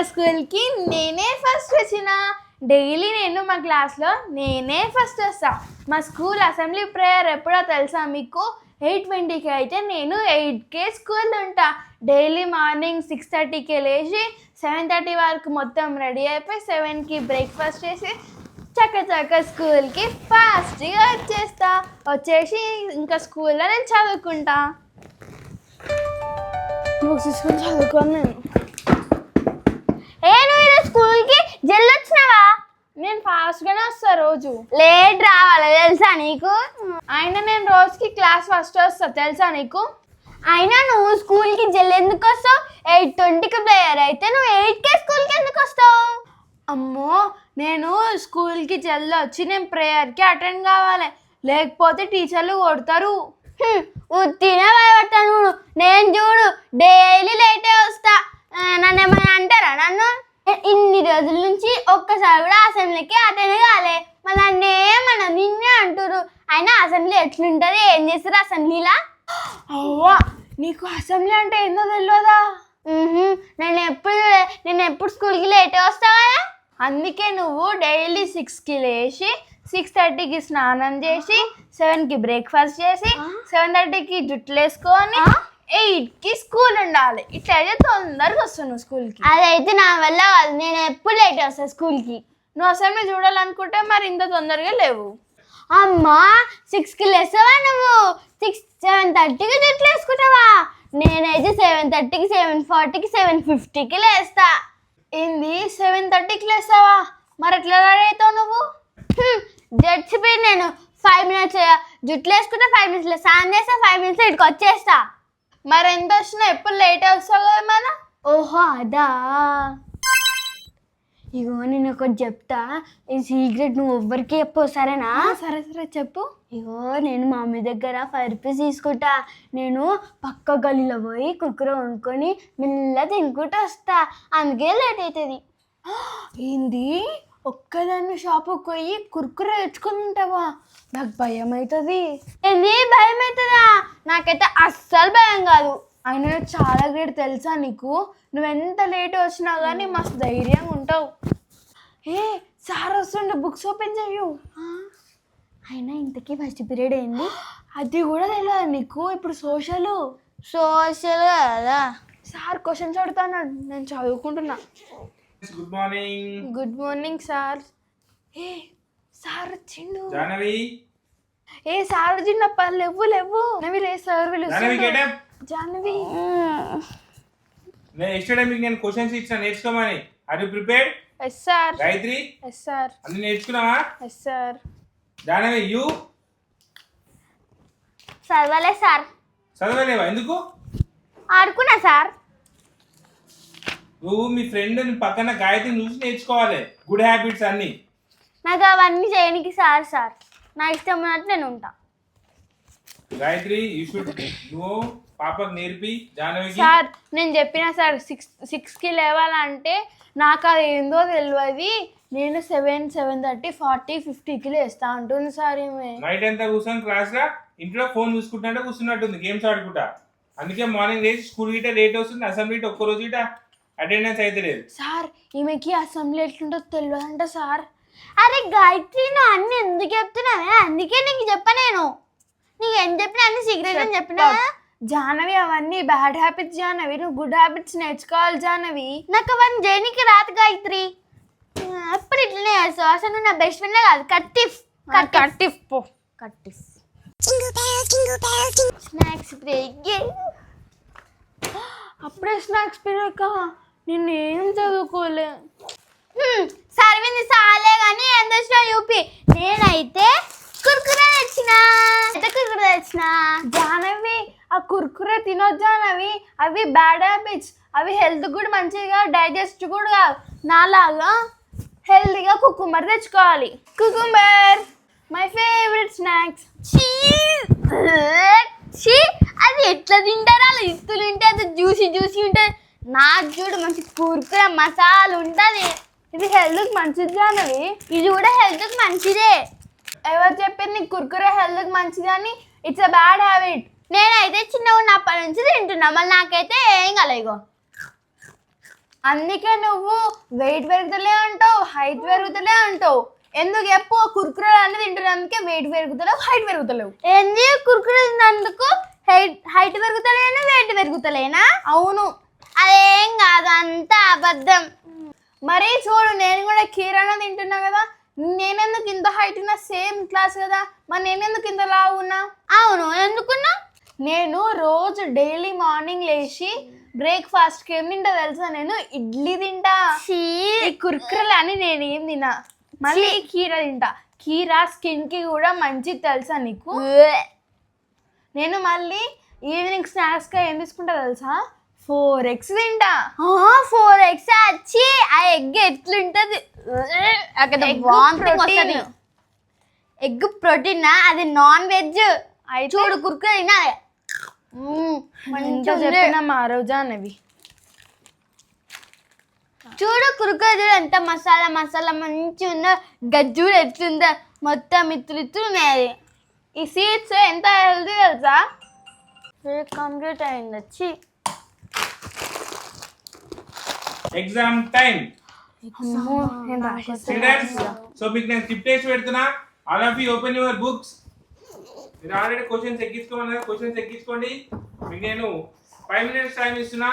స్కూల్కి నేనే ఫస్ట్ వచ్చిన. డైలీ నేను మా క్లాస్లో నేనే ఫస్ట్ వస్తా. మా స్కూల్ అసెంబ్లీ ప్రేయర్ ఎప్పుడో తెలుసా మీకు? 8:20కి అయితే నేను 8కే స్కూల్ ఉంటా. డైలీ మార్నింగ్ 6:30కి లేచి 7:30 వరకు మొత్తం రెడీ అయిపోయి 7కి బ్రేక్ఫాస్ట్ చేసి చక్క స్కూల్కి ఫాస్ట్గా వచ్చేసి ఇంకా స్కూల్లో నేను చదువుకుంటా. బుక్స్ తీసుకొని చదువుకోను నేను. నువ్వు ఈరోజు స్కూల్కి జల్ది వచ్చినావా? నేను ఫాస్ట్గానే వస్తా రోజు. లేట్ రావాలి తెలుసా నీకు? అయినా నేను రోజుకి క్లాస్ ఫస్ట్ వస్తా తెలుసా నీకు? అయినా నువ్వు స్కూల్కి జల్ది ఎందుకు వస్తావు? 8:20కి ప్రేయర్ అయితే నువ్వు 8కే స్కూల్కి ఎందుకు వస్తావు? అమ్మో, నేను స్కూల్కి జల్ది వచ్చి నేను ప్రేయర్కి అటెండ్ కావాలి, లేకపోతే టీచర్లు కొడతారు. ఉత్తినే భయపడతాను. నేను చూడు డైలీ లేటే వస్తా. నన్ను ఏమైనా అంటారా? నన్ను ఇన్ని రోజుల నుంచి ఒక్కసారి కూడా అసెంబ్లీకి అటెండ్ కాలే. మరి నన్నేమన్నా నిన్నే అంటారు. అయినా అసెంబ్లీ ఎట్లుంటుంది? ఏం చేస్తారు అసెంబ్లీలా? అవ్వా, నీకు అసెంబ్లీ అంటే ఏందో తెలియదా? నేను ఎప్పుడు స్కూల్కి లేటే వస్తా కదా. అందుకే నువ్వు డైలీ 6కి లేచి 6:30కి స్నానం చేసి 7కి బ్రేక్ఫాస్ట్ చేసి 7:30కి జుట్లు వేసుకొని 8కి స్కూల్ ఉండాలి. ఇట్లయితే తొందరగా వస్తున్నావు స్కూల్కి. అదైతే నా వల్ల కాదు. నేను ఎప్పుడు లేట్ వస్తాను స్కూల్కి. నువ్వు అసెంబ్లీ చూడాలనుకుంటే మరి ఇంత తొందరగా లేవు. అమ్మా, 6కి లేస్తావా నువ్వు? 7:30కి జుట్లు వేసుకుంటావా? నేనైతే 7:30కి 7:40కి 7:50కి లేస్తా. ఏంది 7:30కి లేస్తావా? మరి ఎట్లా రెడీ అవుతావు నువ్వు? జడ్చిపోయి నేను 5 minutes జుట్లు వేసుకుంటే 5 minutes స్నానం చేస్తా, 5 minutes ఇక్కడికి వచ్చేస్తా. మరి ఎంత వచ్చినా ఎప్పుడు లేట్ వస్తావు కదా మన. ఓహో అదా. ఇగో నేను ఒకటి చెప్తా, ఈ సీక్రెట్ నువ్వు ఎవ్వరికి చెప్పు సరేనా? సరే చెప్పు. ఇగో నేను మా మమ్మీ దగ్గర 5 rupees తీసుకుంటా. నేను పక్క గల్లీలో పోయి కుక్కర వండుకొని మెల్ల తినుకుంటూ వస్తా. అందుకే లేట్ అవుతుంది. ఏంది ఒక్కదాన్ని షాపుకి పోయి కుర్కురే తెచ్చుకొని ఉంటావా? నాకు భయం అవుతుంది. ఏంది భయం అవుతుందా? నాకైతే అస్సలు భయం కాదు. అయినా చాలా గ్రేట్ తెలుసా నీకు? నువ్వెంత లేట్ వచ్చినా కానీ మస్తు ధైర్యంగా ఉంటావు. సార్ వస్తుండే, బుక్స్ ఓపెన్ చెయ్యు. అయినా ఇంతకీ ఫస్ట్ పీరియడ్ ఏంది? అది కూడా తెలియదు నీకు? ఇప్పుడు సోషల్ కదా. సార్ క్వశ్చన్స్ అడుగుతాను, నేను చదువుకుంటున్నా. Good morning. Good morning sir. Sir వచ్చిండు. జానవి. సార్ వచ్చిండప్ప. లేవు నవి లే సార్ జానవి. ఎస్టర్డే మీకు నేను క్వశ్చన్స్ ఇచ్చిన నేర్చుకోమని. Are you prepared? Yes sir. Gayatri. Yes sir. అన్ని నేర్చుకున్నావా? Yes sir. జానవి యు చదవలే సార్. చదవలేవా? ఎందుకు? ఆడుకున్నా సార్. నువ్వు మీ ఫ్రెండ్ పక్కన గాయత్రిని చూసి నేర్చుకోవాలి గుడ్ హ్యాబిట్స్ అన్ని. నాకు అవన్నీ చేయడానికి సార్ నా ఇష్టం ఉన్నట్టు నేను ఉంటా. గాయత్రి యూ షుడ్ నువ్వు పాపకు నేర్పి జానవికి. సార్ నేను చెప్పిన సార్ 6కి లేవాలంటే నాకు అది ఏందో తెలియదు. నేను 7, 7:30, 40, 50కి లేస్తా అంటుంది సార్. ఏమే నైట్ అంతా కూర్చొని క్లాస్ లా ఇంట్లో ఫోన్ చూసుకుంటుంటే కూర్చున్నట్టుంది, గేమ్స్ ఆడుకుంటా. అందుకే మార్నింగ్ లేచి స్కూల్ గిట్ట లేట్ వస్తుంది, అసెంబ్లీ ఒక్క రోజు గిట్ట అటెండెన్స్ అయితే లేదు. సార్ ఈమెకి అసెంబ్లీ ఎట్లుంటో తెలియదంట సార్. అరే గాయత్రి, నువ్వు అన్ని ఎందుకు చెప్తున్నావే? అందుకే నీకు చెప్పా. నేను నీకు ఏం చెప్పినా అన్ని సీక్రెట్ అని చెప్పినా. జానవి అవన్నీ బ్యాడ్ హ్యాబిట్స్ జానవి, నువ్వు గుడ్ హ్యాబిట్స్ నేర్చుకోవాలి జానవి. నాకు అవన్నీ జైనికి రాదు గాయత్రి. ఎప్పుడు ఇట్లనే చేస్తావు. అసలు నువ్వు నా బెస్ట్ ఫ్రెండ్ కాదు. కట్టిఫ్ పో. Snacks break. అప్పుడే స్నాక్స్ బ్రేక్? నేను ఏం చదువుకోలే. సర్వింది సాలే కానీ ఏం తెచ్చినా యూపీ. నేనైతే కుర్కురే తెచ్చిన. జానవి ఆ కుర్కురే తినొద్దు జానవి, అవి బ్యాడ్ హ్యాబిట్స్. అవి హెల్త్ కూడా మంచిగా డైజెస్ట్ కూడా కాదు. నాలాగా హెల్తీగా కుకుంబర్ తెచ్చుకోవాలి. Cucumber my favourite snacks. అది ఎట్లా తింటారు? అలా ఇస్తులు ఉంటే అది జ్యూసీ ఉంటుంది. నాకు చూడు మంచి కుర్కురే మసాలా ఉంటుంది. ఇది హెల్త్కి మంచిది జానవి. ఇది కూడా హెల్త్కి మంచిదే. ఎవరు చెప్పింది కుర్కురే హెల్త్కి మంచిది అని? It's a bad habit. నేనైతే చిన్నగా ఉన్నప్పటి నుంచి తింటున్నా. మళ్ళీ నాకైతే ఏం కలగో. అందుకే నువ్వు వెయిట్ పెరుగుతలే అంటావు, హైట్ పెరుగుతలే అంటావు. ఎందుకు చెప్పు? కుర్కురేలు అన్ని తింటున్నందుకే వెయిట్ పెరుగుతలేవు, హైట్ పెరుగుతలేవు. ఏంది కుర్కురే తిన్నందుకు హైట్ పెరుగుతలేనా వెయిట్ పెరుగుతలేనా? అవును. అదేం కాదు, అంతా అబద్ధం. మరి చూడు, నేను కూడా కీరానా తింటున్నా కదా, నేనెందుకు ఇంత హైట్ ఉన్నా? సేమ్ క్లాస్ కదా, మరి నేనెందుకు ఇంత లావు ఉన్నా? అవును, ఎందుకున్నా? నేను రోజు డైలీ మార్నింగ్ లేచి బ్రేక్ఫాస్ట్కి ఏం తింటా తెలుసా? నేను ఇడ్లీ తింటా. ఈ కుర్కురేలు అని నేను ఏం తినా. మళ్ళీ కీరా తింటా. కీరా స్కిన్కి కూడా మంచిది తెలుసా నీకు? నేను మళ్ళీ ఈవినింగ్ స్నాక్స్గా ఏం తీసుకుంటా తెలుసా? 4 eggs తింటా. 4 eggs వచ్చి ఆ ఎగ్ ఎట్లుంటది? ఎగ్ ప్రోటీన్, అది నాన్ వెజ్. చూడు కుర్కురే తినాలి. చెప్పిన మా రోజా అనేవి. చూడు కుర్కురే చూడు ఎంత మసాలా మసాలా మంచి ఉందో, గజ్జూరు ఎట్లుందో, మొత్తం ఇత్తులు ఉన్నాయి. ఈ సీడ్స్ ఎంత హెల్తీ తెలుసా? కంప్లీట్ అయింది వచ్చి. Exam time. నేను స్టూడెంట్స్, సో మీకు నేను స్కిప్ టెస్ట్ పెడుతున్నా. All of you open your books. మీరు ఆల్రెడీ క్వశ్చన్స్ ఎక్కించుకోమని కదా, క్వశ్చన్స్ ఎక్కించుకోండి. మీకు నేను 5 minutes టైం ఇస్తున్నా.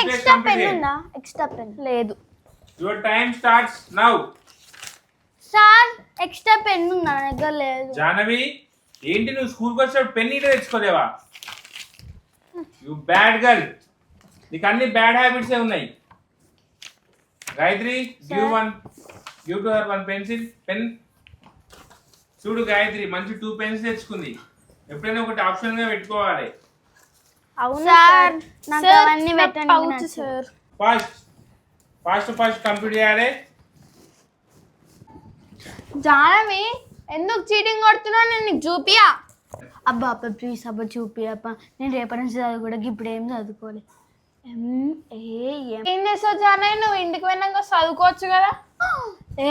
ఎక్స్ట్రా పెన్ ఉందా? ఎక్స్ట్రా పెన్ లేదు. Your time starts now. Sir extra pen ఉందా? నా దగ్గర లేదు. జాహ్నవి, ఏంటి నువ్వు స్కూల్కి వచ్చినప్పుడు పెన్ ఇటే తెచ్చుకోలేవా? You bad girl. నీకు అన్ని బ్యాడ్ హ్యాబిట్సే ఉన్నాయి. Gayatri, give to her 1 pencil pen. చూడు గాయత్రి, మంచి 2 pens తెచ్చుకుంది. ఎప్పుడైనా ఒకటి ఆప్షన్గా పెట్టుకోవాలి. అవును సార్, నాకు అవన్నీ పెట్టండి సార్. ఫాస్ట్ కంప్లీట్ చేయాలి. జానవి, ఎందుకు చీటింగ్ కొడుతున్నావు? నేను నీకు చూపియా. అబ్బా ప్లీజ్ అబ్బా చూపి అబ్బా, నేను రేపటి నుంచి చదువుకోవడం ఇప్పుడు ఏం చదువుకోవాలి. ఏం చేస్తావు జానవి? నువ్వు ఇంటికి పోయినాక చదువుకోవచ్చు కదా.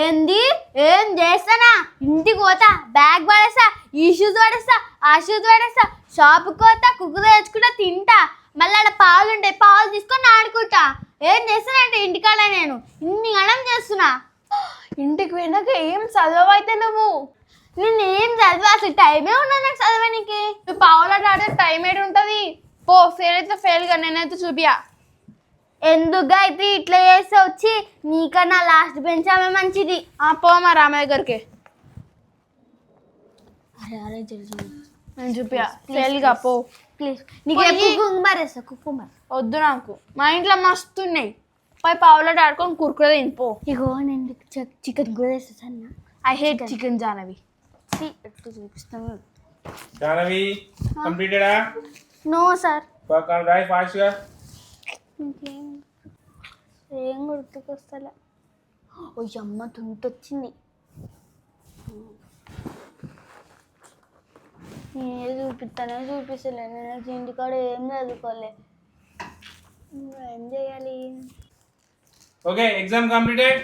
ఏంది? ఏం చేస్తానా? ఇంటికి పోతా, బ్యాగ్ పడేస్తా, ఈ షూస్ పడేస్తా, ఆ షూస్ పడేస్తా, షాప్కి పోతా, కుక్కర్ తెచ్చుకుంటా, తింటా, మళ్ళీ ఆడ పాలు ఉంటాయి, పాలు తీసుకొని ఆడుకుంటా. ఏం చేస్తానంటే ఇంటికాడ నేను ఇన్ని గణం చేస్తున్నా. ఇంటికి పోయినాక ఏం చదవైతే నువ్వు? నేను ఏం చదివా? అసలు టైమే ఉన్నా నాకు చదవడానికి. నువ్వు పావులాట ఆడే టైం ఏడు ఉంటుంది? పో, ఫెయిల్ అయితే ఫెయిల్గా, నేనైతే చూపియా. ఎందుకు అయితే ఇట్లా చేస్తే వచ్చి నీకన్నా లాస్ట్ బెంచ్ ఆమె మంచిది. పో మా రామ దగ్గరికి. అరే నేను చూపియా, ఫెయిల్గా పో ప్లీజ్. నీకు కుకుంబర్ వేస్తా, కుకుంబర్ వద్దు నాకు. మా ఇంట్లో మస్తు ఉన్నాయి. పోయి పావులాట ఆడుకొని కుర్కురే తినిపో. ఇగో నేను చికెన్ కూడా వేస్తాను. I hate chicken Janavi. చూపిస్తాను. జాహ్నవి, కంప్లీటెడా? No sir. రాయి ఫాస్ట్గా. ఏం గుర్తుకొస్తలే. ఓ అమ్మ తుంటొచ్చింది. నేను చూపిస్తలే. నేను ఇంటికాడ ఏం చదువుకోలే. ఏం చేయాలి? Okay, exam completed.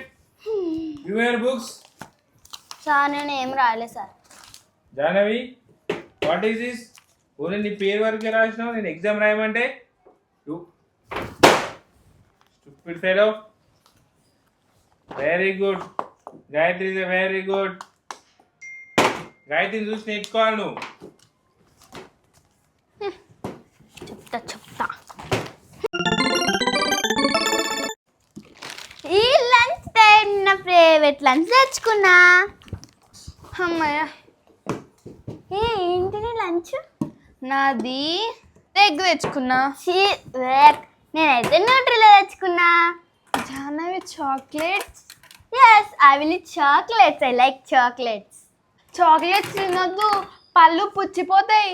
Give your books. Sir నేను ఏం రాయలే sir. Jahnavi, what is this? Only నీ పేరు వరకే రాసినావు, నేను ఎగ్జామ్ రాయమంటే? Stupid fellow. Very good. Gayatri is very good. గాయత్రిని చూసి నేర్చుకోవాలి నువ్వు. చెప్తా. ఈ లంచ్ టైం నా ఫేవరెట్ లంచ్ తెచ్చుకున్నా. అమ్మయ్య, ఏంటిది లంచ్? నాది ఎగ్ తెచ్చుకున్నా. నేనైతే న్యూట్రిలో తెచ్చుకున్నా. Jahnavi, chocolates. Yes, I will eat chocolates. I like chocolates. Chocolates తినొద్దు, పళ్ళు పుచ్చిపోతాయి.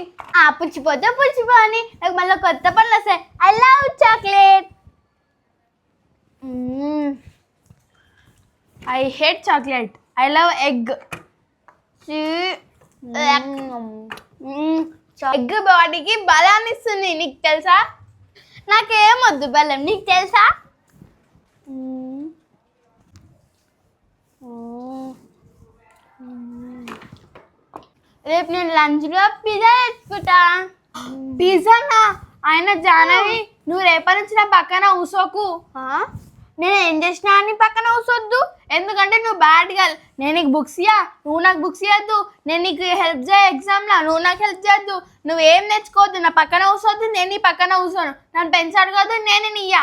పుచ్చిపోతే పుచ్చిపోని, నాకు మళ్ళీ కొత్త పనులు వస్తాయి. I love chocolate. I hate chocolate. I love egg. Egg బాడీకి బలాన్ని ఇస్తుంది, నీకు తెలుసా? నాకేం వద్దు బెల్లం, నీకు తెలుసా? రేపు నేను లంచ్లో పిజ్జా తెచ్చుకుంటా. పిజ్జానా? ఆయన జాహ్నవి నువ్వు రేపటి నుంచి నా పక్కన ఊసోకు. నేను ఏం చేసినా అని పక్కన కూర్చోద్దు. ఎందుకంటే నువ్వు బ్యాడ్ గర్ల్. నేను నీకు బుక్స్ ఇయ్యా, నువ్వు నాకు బుక్స్ ఇవ్వద్దు. నేను నీకు హెల్ప్ చేయ ఎగ్జామ్లో, నువ్వు నాకు హెల్ప్ చేయొద్దు. నువ్వేం నేర్చుకోవద్దు, నా పక్కన కూర్చోవద్దు, నేను నీ పక్కన కూర్చోను. నన్ను పెంచాడు కాదు, నేను నీ ఇయ్యా.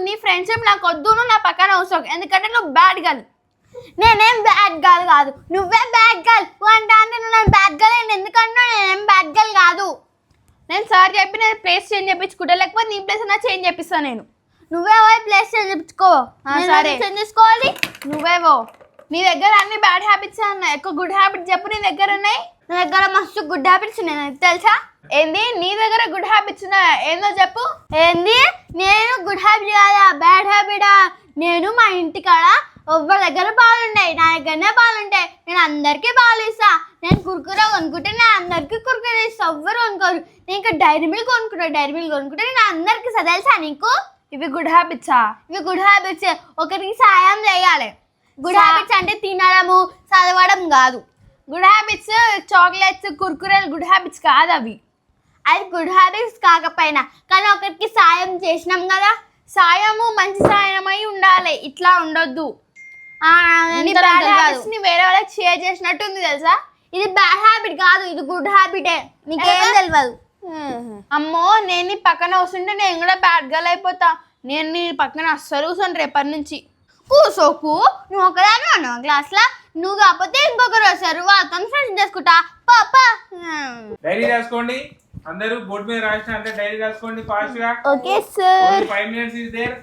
నీ ఫ్రెండ్షిప్ నాకు వద్దు, నువ్వు నా పక్కన కూర్చోకు. ఎందుకంటే నువ్వు బ్యాడ్ గర్ల్. నేనేం బ్యాడ్ గర్ల్ కాదు, నువ్వే బ్యాడ్ గర్ల్. నువ్వు అంటే నువ్వు నన్ను బ్యాడ్ గర్ల్ అని ఎందుకంటున్నా? నేనేం బ్యాడ్ గర్ల్ కాదు. నేను సార్ చెప్పి నేను ప్లేస్ చేంజ్ చేయించుకుంటా, లేకపోతే నీ ప్లేస్ అన్నా చేంజ్ చేపిస్తాను నేను. నువ్వే పోయి ప్లేస్ చేంజ్ చేయించుకో. సరే. చేంజ్ చేసుకోవాలి. నువ్వేవో నీ దగ్గర అన్ని బ్యాడ్ హ్యాబిట్స్ ఉన్నాయి, ఎక్కువ గుడ్ హ్యాబిట్స్ చెప్పు. నీ దగ్గర ఉన్నాయి. నా దగ్గర మస్తు గుడ్ హ్యాబిట్స్ ఉన్నాయి, నాకు తెలుసా? ఏంది నీ దగ్గర గుడ్ హ్యాబిట్స్ ఉన్నాయా? ఏందో చెప్పు. ఏంది? నేను గుడ్ హ్యాబిట్ కాదా, బ్యాడ్ హ్యాబిటా? నేను మా ఇంటికాడ ఎవరి దగ్గర పాలు ఉన్నాయి, నా దగ్గరనే పాలు ఉంటాయి. నేను అందరికీ పాలు ఇస్తా. నేను కుర్కురే కొనుక్కుంటే నేను అందరికీ కుర్కురే ఇస్తా. ఎవ్వరు కొనుక్కోరు. నేను ఇంకా డైరీ మిల్క్ కొనుక్కుంటే నేను అందరికీ ఇస్తా. తెలుసా నీకు? ఇవి గుడ్ హ్యాబిట్సా? ఇవి గుడ్ హ్యాబిట్స్. ఒకరికి సాయం చేయాలి. గుడ్ హ్యాబిట్స్ అంటే తినడము చదవడం కాదు. గుడ్ హ్యాబిట్స్ చాక్లెట్స్ కుర్కురేలు గుడ్ హ్యాబిట్స్ కాదు అవి. అది గుడ్ హ్యాబిట్స్ కాకపోయినా కానీ ఒకరికి సాయం చేసినాం కదా. సాయము మంచి సాయమై ఉండాలి, ఇట్లా ఉండొద్దు. నీ బ్యాడ్ హ్యాబిట్స్ ని వేరే వాళ్ళకి షేర్ చేసినట్టు ఉంది తెలుసా? ఇది బ్యాడ్ హ్యాబిట్ కాదు, ఇది గుడ్ హ్యాబిటే. నీకేం తెలియదు. అమ్మో, నేను నీ పక్కన వస్తుంటే నేను కూడా బ్యాడ్ గర్ల్ అయిపోతా. నేను నీ పక్కన అస్సలు కూర్చోను రేపటి నుంచి. కూసోకు. నువ్వు ఒకదాని ఉన్నావు క్లాస్లో, నువ్వు కాకపోతే ఇంకొకరు వస్తారు, వాళ్ళతో ఫ్రెండ్స్ చేసుకుంటా. పాపా డైరీ రాసుకోండి అందరూ. బోర్డు మీద రాసిన అంటే డైరీ రాసుకోండి ఫాస్ట్ గా. Okay sir. 5 minutes is there.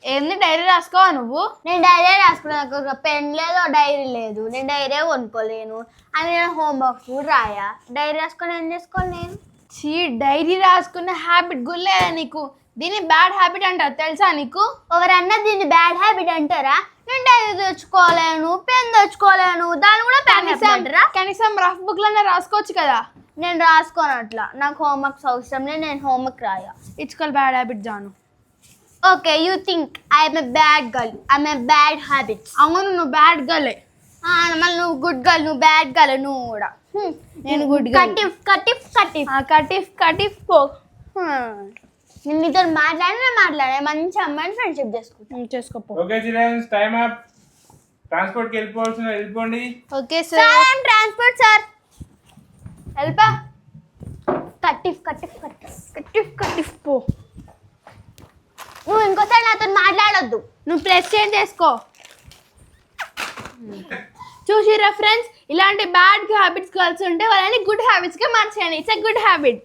ఏంది డైరీ రాసుకోవా నువ్వు? నేను డైరీ రాసుకున్నా, నాకు ఒక పెన్ లేదు, డైరీ లేదు. నేను డైరీ కొనుక్కోలేను అని నేను హోంవర్క్స్ కూడా రాయా. డైరీ రాసుకొని ఏం చేసుకోవాలి నేను? చీ, డైరీ రాసుకున్న హ్యాబిట్ గుర్లేదా నీకు? దీన్ని బ్యాడ్ హ్యాబిట్ అంటారు తెలుసా నీకు? ఎవరన్నా దీన్ని బ్యాడ్ హ్యాబిట్ అంటారా? నేను డైరీ తెచ్చుకోలేను, పెన్ తెచ్చుకోలేను, దాన్ని కూడా బ్యాడ్ హ్యాబిట్ అంటారా? కనీసం రఫ్ బుక్ లోనే రాసుకోవచ్చు కదా. నేను రాసుకోను అట్లా. నాకు హోంవర్క్స్ అవసరం లేదు, నేను హోంవర్క్ రాయా. It's bad habit Janu. Okay, you think I'm a bad girl, I'm a bad habits. అవును, నువ్వు బ్యాడ్ గర్లే. మళ్ళీ నువ్వు గుడ్ గర్ల్, నువ్వు బ్యాడ్ గర్ల్. నువ్వు కూడా నేను గుడ్ గర్ల్. కటిఫ్ పో. నేను నీతో మాట్లాడే మంచి అమ్మాయిని ఫ్రెండ్షిప్ చేసుకోపో. Okay childrens, time up. Transport కి వెళ్ళిపోండి. Okay sir. Sir. Transport sir. వెళ్ళపా. కటిఫ్ పో. నువ్వు ఇంకోసారి నాతో మాట్లాడొద్దు. నువ్వు ప్లేస్ చేంజ్ చేసుకో. చూసిరా ఫ్రెండ్స్, ఇలాంటి బ్యాడ్ హ్యాబిట్స్ గర్ల్స్ ఉంటే వాళ్ళని గుడ్ హ్యాబిట్స్గా మార్చేయండి. It's a good habit.